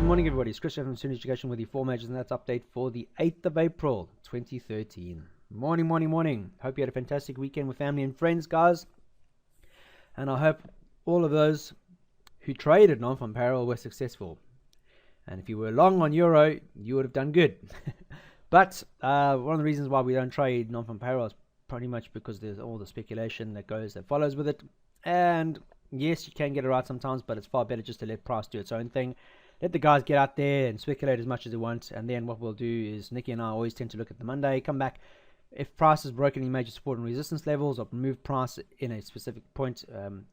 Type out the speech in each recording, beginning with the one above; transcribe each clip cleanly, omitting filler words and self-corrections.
morning, everybody. It's Chris from Serene Education with the 4 majors, and that's update for the 8th of April, 2013. Morning. Hope you had a fantastic weekend with family and friends, guys. And I hope all of those who traded non-farm payroll were successful. And if you were long on euro, you would have done good. But one of the reasons why we don't trade non-farm payroll is pretty much because there's all the speculation that follows with it. And yes, you can get it right sometimes, but it's far better just to let price do its own thing. Let the guys get out there and speculate as much as they want, and then what we'll do is Nikki and I always tend to look at the Monday, come back. If price has broken any major support and resistance levels or move price in a specific point,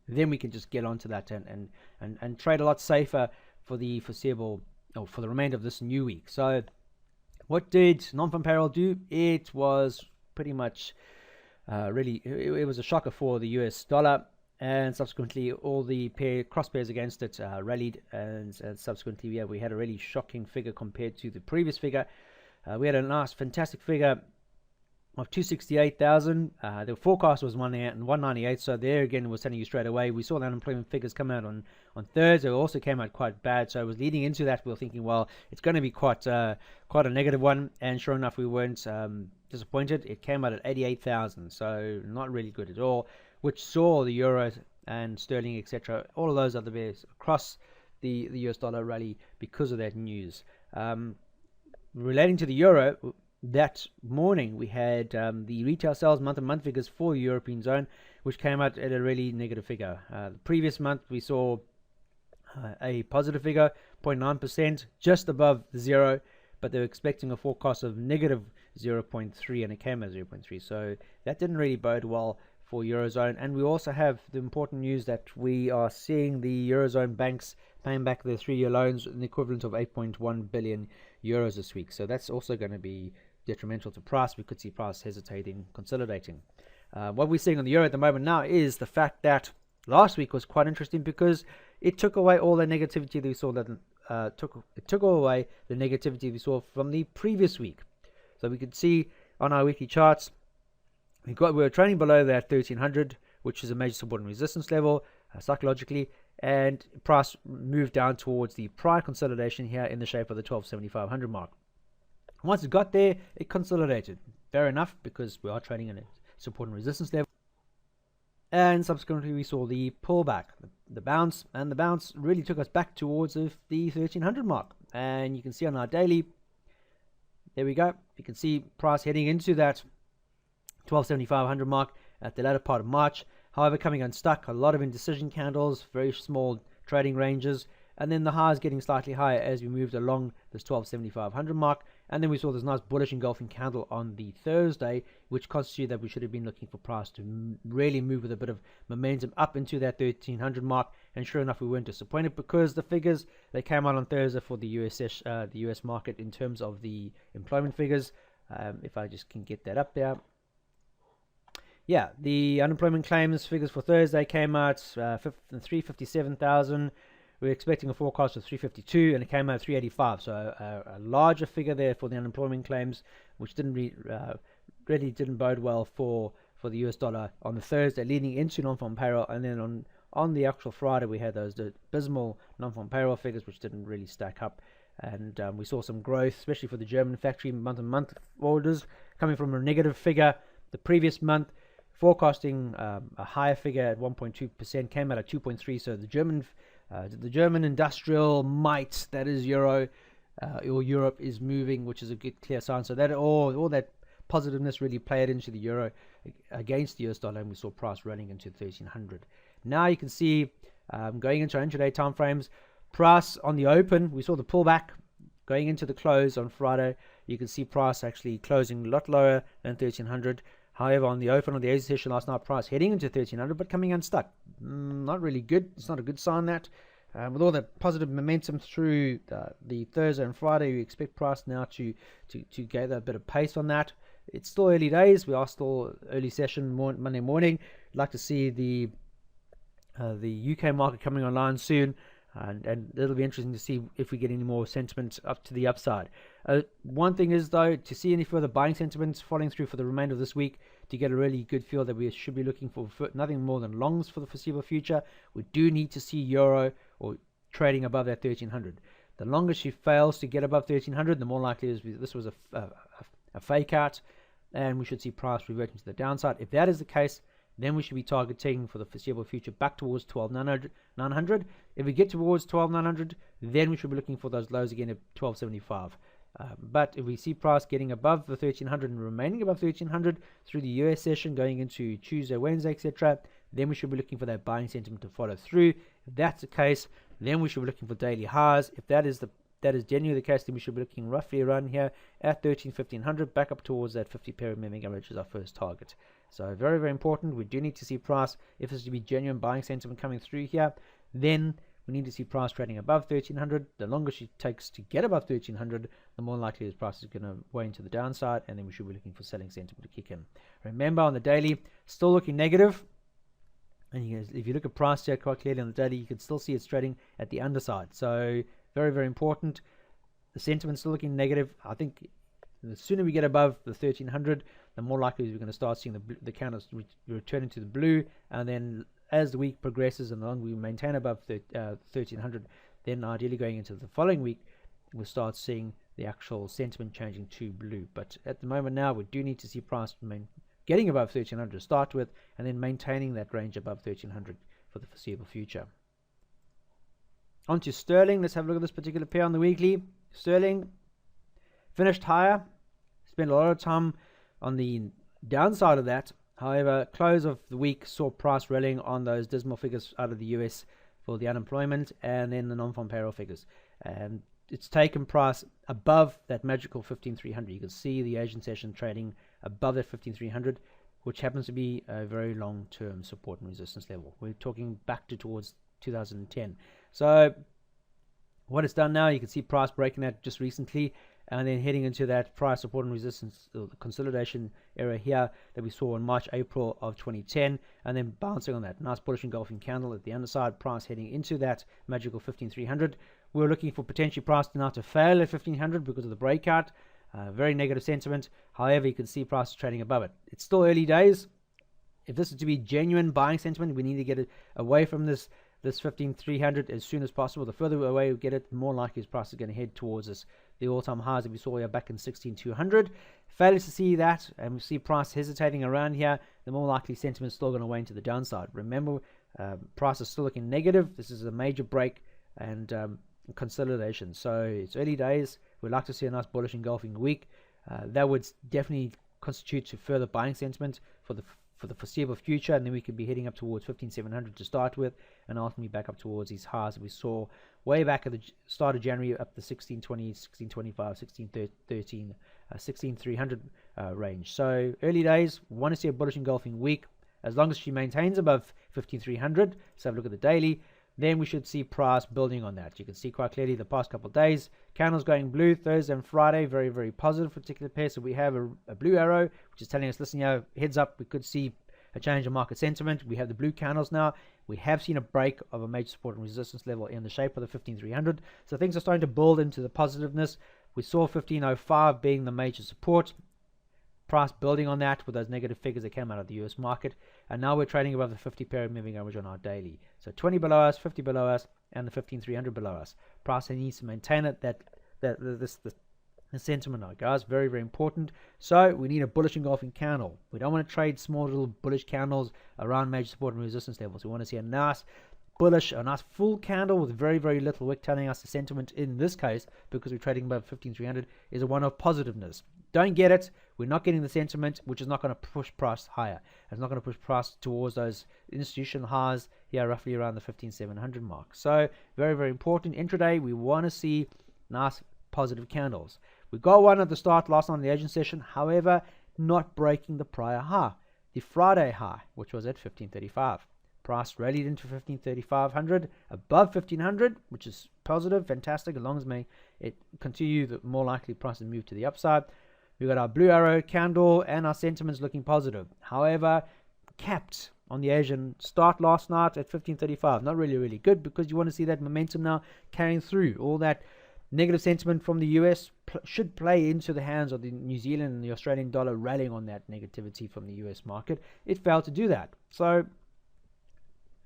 then we can just get onto that and trade a lot safer for the foreseeable, or for the remainder of this new week. So what did non-farm payroll do? It was pretty much it was a shocker for the US dollar. And subsequently, all the cross pairs against it rallied, and subsequently, we had a really shocking figure compared to the previous figure. We had a nice, fantastic figure of 268,000. The forecast was 198, so there again was telling you straight away. We saw the unemployment figures come out on Thursday. It also came out quite bad, so it was leading into that. We were thinking, well, it's going to be quite a negative one, and sure enough, we weren't disappointed. It came out at 88,000, so not really good at all, which saw the euro and sterling, etc., all of those other pairs across the US dollar rally because of that news. Relating to the euro, that morning we had the retail sales month-on-month figures for the European zone, which came out at a really negative figure. The previous month we saw a positive figure, 0.9%, just above zero, but they were expecting a forecast of negative 0.3, and it came at 0.3, so that didn't really bode well for Eurozone. And we also have the important news that we are seeing the Eurozone banks paying back their 3-year loans in the equivalent of 8.1 billion euros this week. So that's also going to be detrimental to price. We could see price hesitating, consolidating. What we're seeing on the euro at the moment now is the fact that last week was quite interesting because it took away all the negativity that we saw. It took away the negativity we saw from the previous week. So we could see on our weekly charts, we were trading below that 1300, which is a major support and resistance level psychologically, and price moved down towards the prior consolidation here in the shape of the 12,750 mark. Once it got there, it consolidated. Fair enough, because we are trading in a support and resistance level. And subsequently, we saw the pullback, the bounce, and the bounce really took us back towards the 1300 mark. And you can see on our daily, there we go. You can see price heading into that 12,750 mark at the latter part of March. However, coming unstuck, a lot of indecision candles, very small trading ranges, and then the highs getting slightly higher as we moved along this 12,750 mark. And then we saw this nice bullish engulfing candle on the Thursday, which constituted that we should have been looking for price to really move with a bit of momentum up into that 1300 mark. And sure enough, we weren't disappointed because the figures that came out on Thursday for the US market in terms of the employment figures, if I just can get that up there. Yeah, the unemployment claims figures for Thursday came out 357,000. We were expecting a forecast of 352, and it came out 385. So a larger figure there for the unemployment claims, which didn't really didn't bode well for the US dollar on the Thursday, leading into non-farm payroll. And then on the actual Friday, we had those abysmal non-farm payroll figures, which didn't really stack up. And we saw some growth, especially for the German factory month-on-month orders, coming from a negative figure the previous month. Forecasting a higher figure at 1.2%, came out at 2.3. So the German industrial might, that is euro or Europe, is moving, which is a good clear sign. So that all that positiveness really played into the euro against the US dollar, and we saw price running into 1300. Now you can see going into our intraday time frames, price on the open, we saw the pullback going into the close on Friday. You can see price actually closing a lot lower than 1300. However, on the open of the Asia session last night, price heading into 1300, but coming unstuck. Not really good. It's not a good sign that. With all the positive momentum through the Thursday and Friday, we expect price now to gather a bit of pace on that. It's still early days. We are still early session Monday morning. I'd like to see the UK market coming online soon. And it'll be interesting to see if we get any more sentiment up to the upside. One thing is, though, to see any further buying sentiments following through for the remainder of this week, to get a really good feel that we should be looking for nothing more than longs for the foreseeable future. We do need to see euro or trading above that 1300. The longer she fails to get above 1300, the more likely it is this was a fake out, and we should see price reverting to the downside. If that is the case, then we should be targeting for the foreseeable future back towards 12,900. If we get towards 12,900, then we should be looking for those lows again at 1275. But if we see price getting above the 1300 and remaining above 1300 through the US session going into Tuesday, Wednesday, etc., then we should be looking for that buying sentiment to follow through. If that's the case, then we should be looking for daily highs. If that is genuinely the case, then we should be looking roughly around here at 1500, back up towards that 50 period moving average as our first target. So very, very important. We do need to see price, if there's to be genuine buying sentiment coming through here, then we need to see price trading above 1300. The longer she takes to get above 1300, the more likely this price is going to weigh into the downside, and then we should be looking for selling sentiment to kick in. Remember, on the daily, still looking negative. And if you look at price here quite clearly on the daily, you can still see it's trading at the underside. So very, very important. The sentiment's still looking negative. I think the sooner we get above the 1300, the more likely we're going to start seeing the candles returning to the blue. And then as the week progresses and the longer we maintain above 1300, then ideally going into the following week, we'll start seeing the actual sentiment changing to blue. But at the moment now, we do need to see price getting above 1300 to start with, and then maintaining that range above 1300 for the foreseeable future. On to sterling. Let's have a look at this particular pair on the weekly. Sterling finished higher. Spent a lot of time on the downside of that. However, close of the week saw price rallying on those dismal figures out of the US for the unemployment and then the non-farm payroll figures. And it's taken price above that magical 15,300. You can see the Asian session trading above that 15,300, which happens to be a very long-term support and resistance level. We're talking back towards 2010. So what it's done now, you can see price breaking that just recently, and then heading into that price support and resistance consolidation area here that we saw in March, April of 2010, and then bouncing on that nice bullish engulfing candle at the underside, price heading into that magical 15,300. We're looking for potentially price now to fail at 1500 because of the breakout. Very negative sentiment. However, you can see price trading above it. It's still early days. If this is to be genuine buying sentiment, we need to get it away from this 15,300 as soon as possible. The further away we get it, the more likely this price is going to head towards the all-time highs that we saw here back in 16,200. Failure to see that, and we see price hesitating around here, the more likely sentiment is still going to weigh into the downside. Remember, price is still looking negative. This is a major break and consolidation. So it's early days. We'd like to see a nice bullish engulfing week. That would definitely constitute to further buying sentiment for the foreseeable future, and then we could be heading up towards 15,700 to start with, and ultimately back up towards these highs that we saw way back at the start of January, up the 1620, 1625, 1613, 16,300 range. So early days, we want to see a bullish engulfing week. As long as she maintains above 15,300, let's have a look at the daily, then we should see price building on that. You can see quite clearly the past couple of days, candles going blue, Thursday and Friday, very, very positive particular pair. So we have a blue arrow, which is telling us, listen, heads up, we could see a change in market sentiment. We have the blue candles now. We have seen a break of a major support and resistance level in the shape of the 15,300. So things are starting to build into the positiveness. We saw 1505 being the major support. Price building on that with those negative figures that came out of the US market, and now we're trading above the 50 period moving average on our daily. So 20 below us, 50 below us, and the 15,300 below us. Price needs to maintain it. The sentiment now, guys, very, very important. So we need a bullish engulfing candle. We don't want to trade small little bullish candles around major support and resistance levels. We want to see a nice bullish, a nice full candle with very, very little wick telling us the sentiment in this case, because we're trading above 15,300, is a one of positiveness. Don't get it. We're not getting the sentiment, which is not going to push price higher. It's not going to push price towards those institutional highs here, roughly around the 15,700 mark. So very, very important. Intraday, we want to see nice positive candles. We got one at the start last night on the Asian session, however, not breaking the prior high, the Friday high, which was at 1535. Price rallied into 15,500, above 1,500, which is positive, fantastic. As long as it continue, the more likely price to move to the upside. We've got our blue arrow candle and our sentiments looking positive. However, capped on the Asian start last night at 1535. Not really, really good, because you want to see that momentum now carrying through. All that negative sentiment from the US should play into the hands of the New Zealand and the Australian dollar rallying on that negativity from the US market. It failed to do that. So,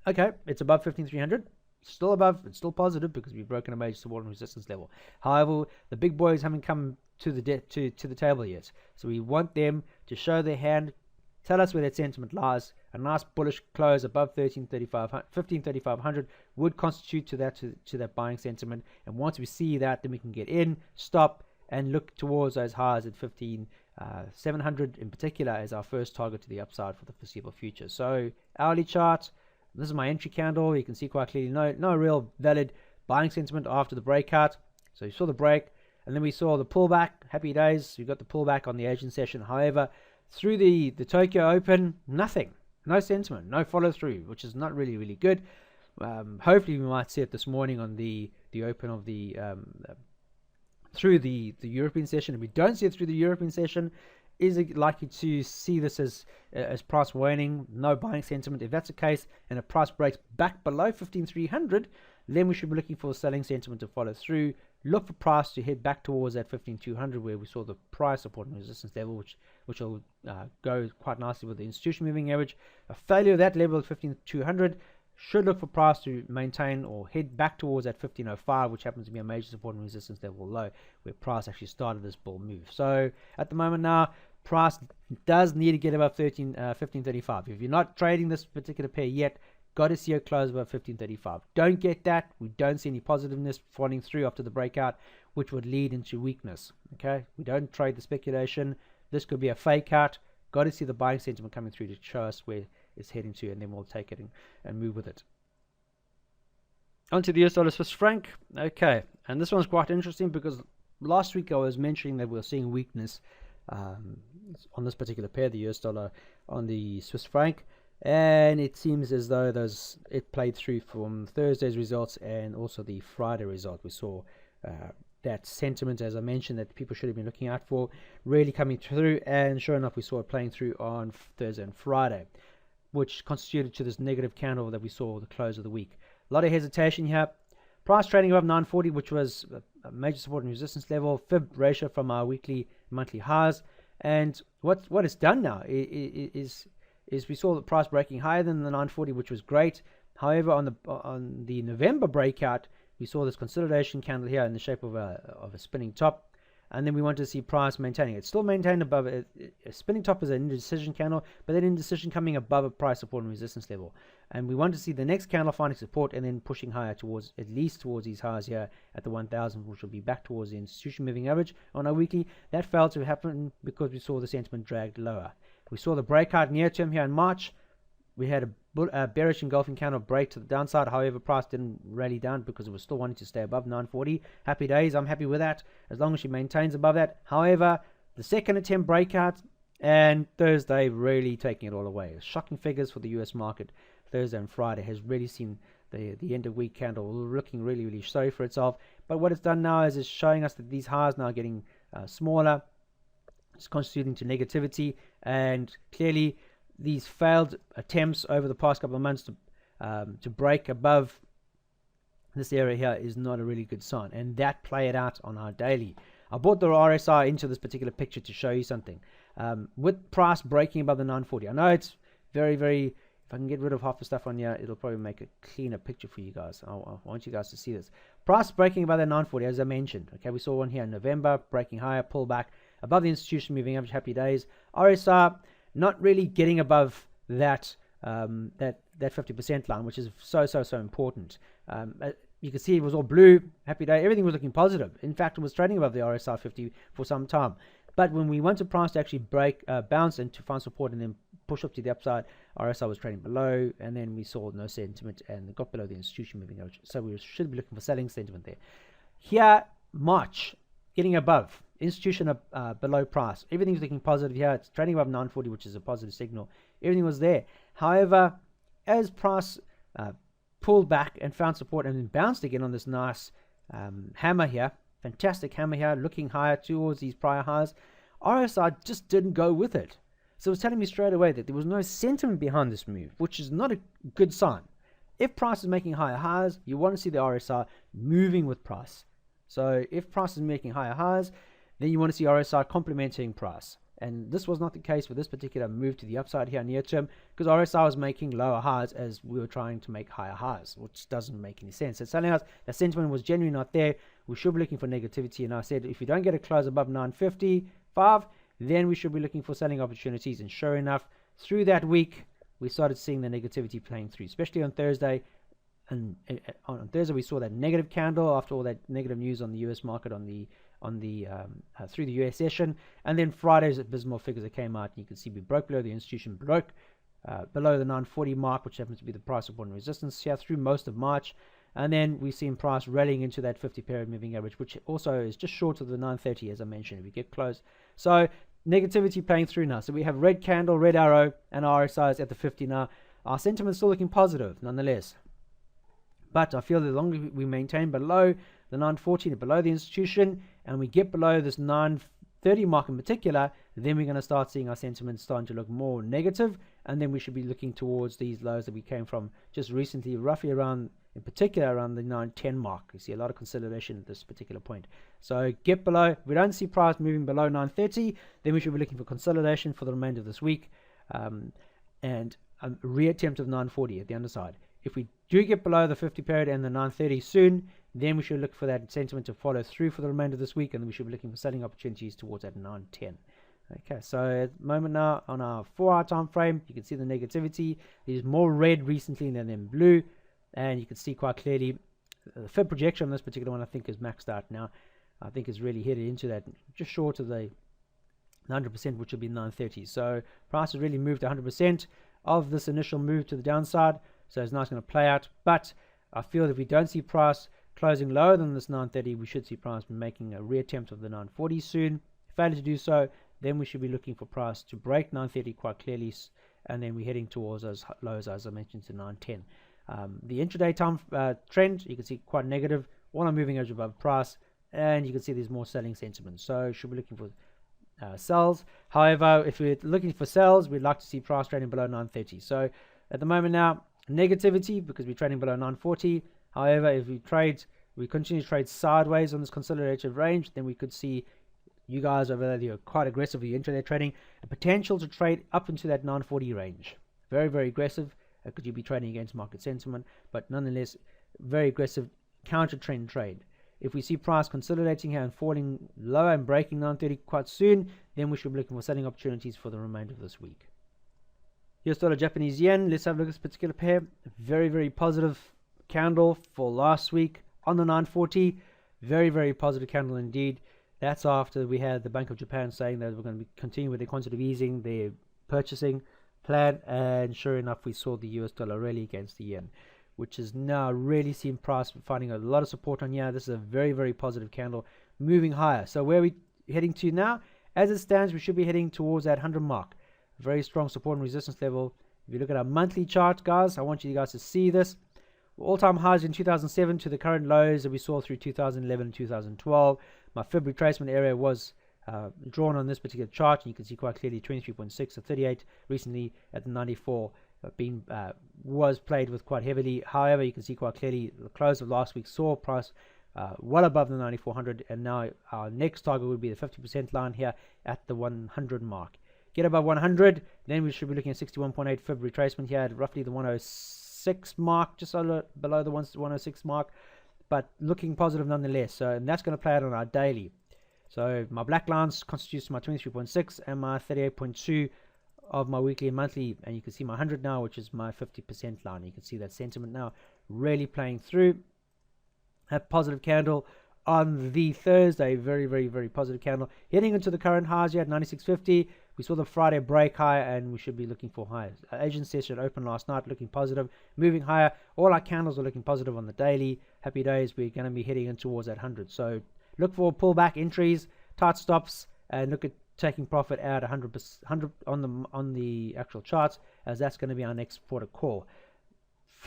okay, it's above 15,300. still above, it's still positive because we've broken a major support and resistance level. However, the big boys haven't come to the table yet, so we want them to show their hand, tell us where that sentiment lies. A nice bullish close above 15,3500 would constitute to that buying sentiment, and once we see that, then we can get in, stop, and look towards those highs at 15,700 in particular as our first target to the upside for the foreseeable future. So hourly chart, this is my entry candle. You can see quite clearly no real valid buying sentiment after the breakout. So you saw the break, and then we saw the pullback. Happy days, we got the pullback on the Asian session. However, through the Tokyo Open, nothing, no sentiment, no follow through, which is not really good. Hopefully we might see it this morning on the open of the through the European session. If we don't see it through the European session, is it likely to see this as price waning, no buying sentiment? If that's the case, and a price breaks back below 15,300, then we should be looking for selling sentiment to follow through. Look for price to head back towards that 15,200 where we saw the price support and resistance level, which will go quite nicely with the institution moving average. A failure of that level at 15,200 should look for price to maintain or head back towards that 1505, which happens to be a major support and resistance level low, where price actually started this bull move. So at the moment now, price does need to get above 1535. If you're not trading this particular pair yet, got to see a close above 1535. Don't get that, we don't see any positiveness falling through after the breakout, which would lead into weakness. Okay, we don't trade the speculation. This could be a fake out. Got to see the buying sentiment coming through to show us where it's heading to, and then we'll take it and move with it. Onto the US dollar Swiss franc. Okay, and this one's quite interesting because last week I was mentioning that we're seeing weakness on this particular pair, the US dollar on the Swiss franc, and it seems as though it played through from Thursday's results and also the Friday result. We saw that sentiment, as I mentioned, that people should have been looking out for, really coming through, and sure enough we saw it playing through on Thursday and Friday, which constituted to this negative candle that we saw at the close of the week. A lot of hesitation here. Price trading above 940, which was a major support and resistance level, fib ratio from our monthly highs. And what it's done now is we saw the price breaking higher than the 940, which was great. However, on the November breakout, we saw this consolidation candle here in the shape of a spinning top. And then we want to see price maintaining. It's still maintained above a spinning top as an indecision candle, but then indecision coming above a price support and resistance level. And we want to see the next candle finding support and then pushing higher towards, at least towards these highs here at the 1000, which will be back towards the institution moving average on our weekly. That failed to happen because we saw the sentiment dragged lower. We saw the breakout near term here in March. We had a bearish engulfing candle break to the downside. However, price didn't rally down because it was still wanting to stay above 940. Happy days, I'm happy with that as long as she maintains above that. However, the second attempt breakout and Thursday really taking it all away. Shocking figures for the US market. Thursday and Friday has really seen the end of week candle looking really sorry for itself. But what it's done now is it's showing us that these highs now are getting smaller. It's constituting to negativity, and clearly these failed attempts over the past couple of months to break above this area here is not a really good sign, and that played out on our daily. I brought the RSI into this particular picture to show you something. With price breaking above the 940, I know it's very, if I can get rid of half the stuff on here, it'll probably make a cleaner picture for you guys. I want you guys to see this. Price breaking above the 940, as I mentioned. Okay, we saw one here in November, breaking higher, pull back above the institution moving average, happy days. RSI not really getting above that that 50% line, which is so important. You can see it was all blue, happy day, everything was looking positive. In fact, it was trading above the RSI 50 for some time. But when we wanted price to actually break, bounce and to find support and then push up to the upside, RSI was trading below, and then we saw no sentiment and it got below the institution moving average. So we should be looking for selling sentiment there. Here, March, getting above. Institution below price. Everything's looking positive here. It's trading above 940, which is a positive signal. Everything was there. However, as price pulled back and found support and then bounced again on this nice hammer here, fantastic hammer here, looking higher towards these prior highs, RSI just didn't go with it. So it was telling me straight away that there was no sentiment behind this move, which is not a good sign. If price is making higher highs, you want to see the RSI moving with price. So if price is making higher highs, then you want to see RSI complementing price. And this was not the case for this particular move to the upside here near term, because RSI was making lower highs as we were trying to make higher highs, which doesn't make any sense. It's telling us that sentiment was genuinely not there. We should be looking for negativity. And I said, if you don't get a close above 955, then we should be looking for selling opportunities. And sure enough, through that week, we started seeing the negativity playing through, especially on Thursday. And on Thursday, we saw that negative candle after all that negative news on the US market through the US session. And then Friday's abysmal figures that came out, and you can see we broke below the institution, broke below the 940 mark, which happens to be the price support and resistance here through most of March. And then we've seen price rallying into that 50 period moving average, which also is just short of the 930, as I mentioned, if we get close. So negativity playing through now. So we have red candle, red arrow, and RSI is at the 50 now. Our sentiment is still looking positive nonetheless. But I feel the longer we maintain below the 940, below the institution, and we get below this 930 mark in particular, then we're going to start seeing our sentiment starting to look more negative, and then we should be looking towards these lows that we came from just recently, roughly around, in particular, around the 910 mark. You see a lot of consolidation at this particular point. So get below. If we don't see price moving below 930, then we should be looking for consolidation for the remainder of this week, and a reattempt of 940 at the underside. If we do get below the 50 period and the 930 soon, then we should look for that sentiment to follow through for the remainder of this week, and then we should be looking for selling opportunities towards that 910. Okay, so at the moment now on our 4-hour time frame, you can see the negativity. There's more red recently than blue, and you can see quite clearly the Fib projection on this particular one, I think, is maxed out now. I think is really headed into that just short of the 100%, which will be 930. So price has really moved 100% of this initial move to the downside. So it's not going to play out, but I feel that if we don't see price closing lower than this 930, we should see price making a reattempt of the 940 soon. If failure to do so, then we should be looking for price to break 930 quite clearly, and then we're heading towards those lows, as I mentioned, to 910. The intraday time trend, you can see quite negative, all our moving average above price, and you can see there's more selling sentiment. So should be looking for sells. However, if we're looking for sells, we'd like to see price trading below 930. So at the moment now, negativity because we're trading below 940. However, if we continue to trade sideways on this consolidated range, then we could see you guys over there, you're quite aggressively intraday trading, a potential to trade up into that 940 range. Very, very aggressive. Could you be trading against market sentiment, but nonetheless, very aggressive counter trend trade. If we see price consolidating here and falling lower and breaking 930 quite soon, then we should be looking for selling opportunities for the remainder of this week. US dollar Japanese yen, let's have a look at this particular pair. Very, very positive candle for last week on the 940. Very, very positive candle indeed. That's after we had the Bank of Japan saying that we're going to continue with their quantitative easing, their purchasing plan, and sure enough, we saw the US dollar rally against the yen, which is now really seen price finding a lot of support on here. This is a very, very positive candle moving higher. So where are we heading to now? As it stands, we should be heading towards that 100 mark. Very strong support and resistance level. If you look at our monthly chart, guys, I want you guys to see this. All-time highs in 2007 to the current lows that we saw through 2011 and 2012. My Fib retracement area was drawn on this particular chart, and you can see quite clearly 23.6 to 38 recently at the 94 was played with quite heavily. However, you can see quite clearly the close of last week saw price well above the 9400, and now our next target would be the 50% line here at the 100 mark. Get above 100, then we should be looking at 61.8 Fib retracement here at roughly the 106 mark, just below the 106 mark, but looking positive nonetheless. So, and that's going to play out on our daily. So my black lines constitutes my 23.6 and my 38.2 of my weekly and monthly, and you can see my 100 now, which is my 50% line. You can see that sentiment now really playing through. A positive candle on the Thursday, very, very, very positive candle. Heading into the current highs here at 96.50. We saw the Friday break high, and we should be looking for highs. Asian session opened last night, looking positive, moving higher. All our candles are looking positive on the daily. Happy days. We're going to be heading in towards that 100. So look for pullback entries, tight stops, and look at taking profit at 100 on the actual charts, as that's going to be our next port of call.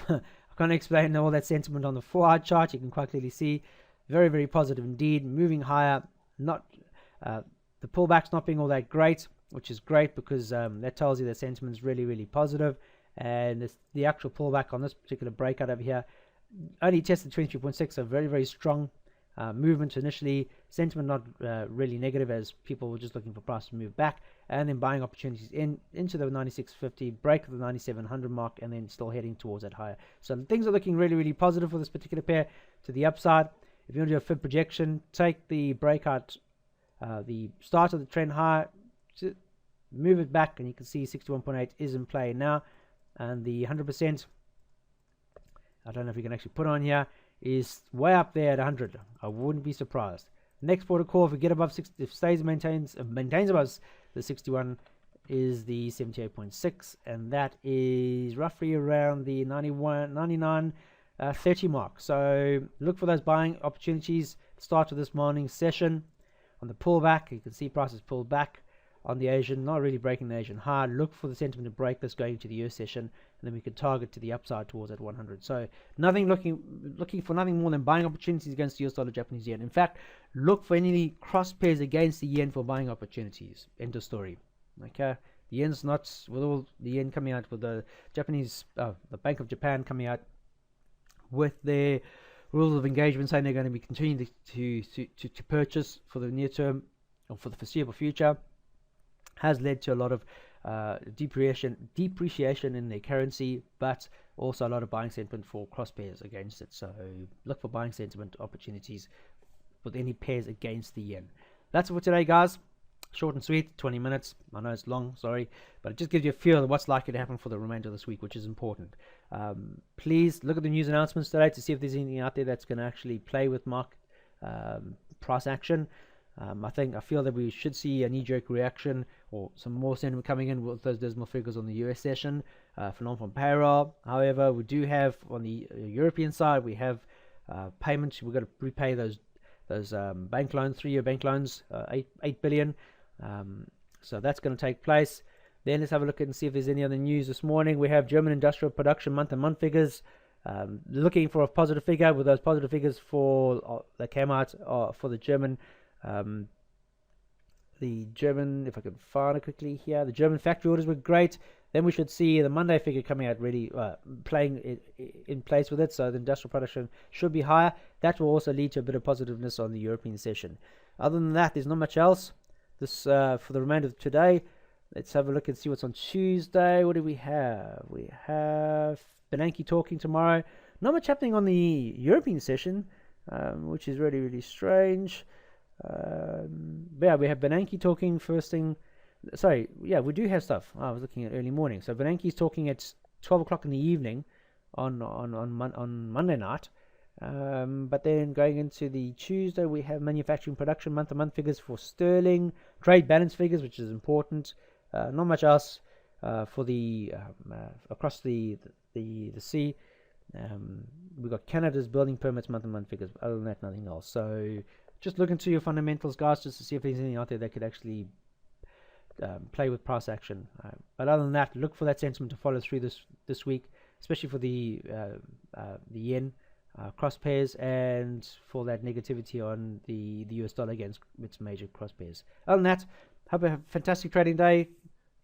I can't explain all that sentiment on the 4-hour chart. You can quite clearly see very, very positive indeed, moving higher. Not the pullbacks not being all that great, which is great because that tells you that sentiment is really, really positive. And the actual pullback on this particular breakout over here only tested 23.6, so very, very strong movement initially, sentiment not really negative as people were just looking for price to move back, and then buying opportunities into the 96.50, break of the 9700 mark, and then still heading towards that higher. So things are looking really, really positive for this particular pair to the upside. If you want to do a fib projection, take the breakout, the start of the trend high, move it back, and you can see 61.8 is in play now, and the 100%, I don't know if we can actually put on here, is way up there at 100. I wouldn't be surprised. Next port of call, if we get above 60, if stays maintains above the 61, is the 78.6, and that is roughly around the 99 30 mark. So look for those buying opportunities. Start of this morning's session on the pullback. You can see prices pulled back on the Asian, not really breaking the Asian high. Look for the sentiment to break this going into the US session, and then we can target to the upside towards that 100. So nothing looking for nothing more than buying opportunities against the US dollar, Japanese yen. In fact, look for any cross pairs against the yen for buying opportunities. End of story. Okay, the yen's not, with all the yen coming out, with the Japanese, the Bank of Japan coming out with their rules of engagement saying they're going to be continuing to purchase for the near term or for the foreseeable future, has led to a lot of depreciation in their currency, but also a lot of buying sentiment for cross pairs against it. So look for buying sentiment opportunities with any pairs against the yen. That's it for today, guys. Short and sweet, 20 minutes. I know it's long, sorry, but it just gives you a feel of what's likely to happen for the remainder of this week, which is important. Please look at the news announcements today to see if there's anything out there that's going to actually play with market price action. I feel that we should see a knee-jerk reaction or some more sentiment coming in with those dismal figures on the US session for non-farm payroll. However, we do have on the European side, we have payments. We've got to repay those bank loans, 3-year bank loans, 8 billion. So that's going to take place. Then let's have a look and see if there's any other news this morning. We have German industrial production month-on-month figures. Looking for a positive figure with those positive figures for that came out for the German. If I can find it quickly here, the German factory orders were great. Then we should see the Monday figure coming out really playing in place with it. So the industrial production should be higher. That will also lead to a bit of positiveness on the European session. Other than that, there's not much else. This for the remainder of today. Let's have a look and see what's on Tuesday. What do we have? We have Bernanke talking tomorrow. Not much happening on the European session, which is really, really strange. Yeah, we have Bernanke talking first thing. Sorry, yeah, we do have stuff. I was looking at early morning. So Bernanke is talking at 12 o'clock in the evening on Monday night. But then going into the Tuesday, we have manufacturing production month-to-month figures for sterling, trade balance figures, which is important. Not much else for the across the sea. We've got Canada's building permits month-to-month figures. Other than that, nothing else. So just look into your fundamentals, guys, just to see if there's anything out there that could actually play with price action. But other than that, look for that sentiment to follow through this week, especially for the yen cross pairs, and for that negativity on the US dollar against its major cross pairs. Other than that, hope you have a fantastic trading day.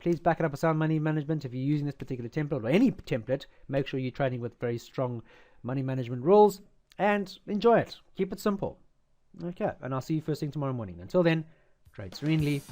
Please back it up with sound money management. If you're using this particular template or any template, make sure you're trading with very strong money management rules and enjoy it. Keep it simple. Okay, and I'll see you first thing tomorrow morning. Until then, trade serenely.